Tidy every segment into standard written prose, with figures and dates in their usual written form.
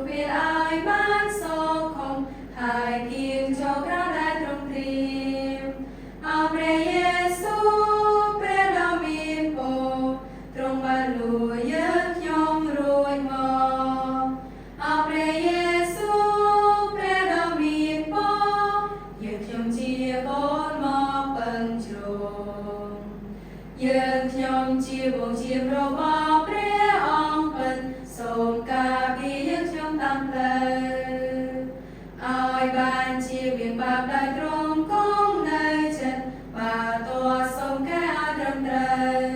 ពេលឲ្យបានសុខុមហើយគៀងចូលក្រោមដែលទ្រង់ព្រៀងអោព្រះយេស៊ូវព្រះដ៏មានពរទ្រង់បានលួចយើងខ្ញុំរួចមកអោព្រះយេស៊ូវព្រះដ៏មានពរយើងខ្ញុំជាកូនមកពឹងជ្រងយើងខ្ញុំជាបងជារបស់ព្រះអង្គពិតសូមការពារយើងខ្ញុំតាមផ្លូវឲ្យបានជាវិបាកដោយទ្រង់គង់នៅចិត្តបាទតើសូមកែឲ្យត្រឹមត្រូវ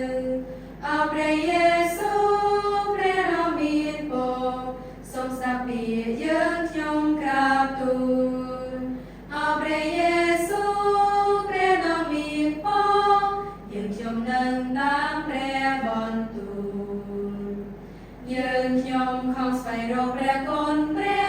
អោព្រះយេស៊ូវព្រះដ៏មានពរសូមស្ដាប់ពាក្យយើងខ្ញុំក្រាបទូលអោព្រះយេស៊ូវព្រះដ៏មានពរយើងខ្ញុំនឹងតាមព្រះបន្ទូលយើងខ្ញុំខំស្វែងរកព្រះគុណព្រះ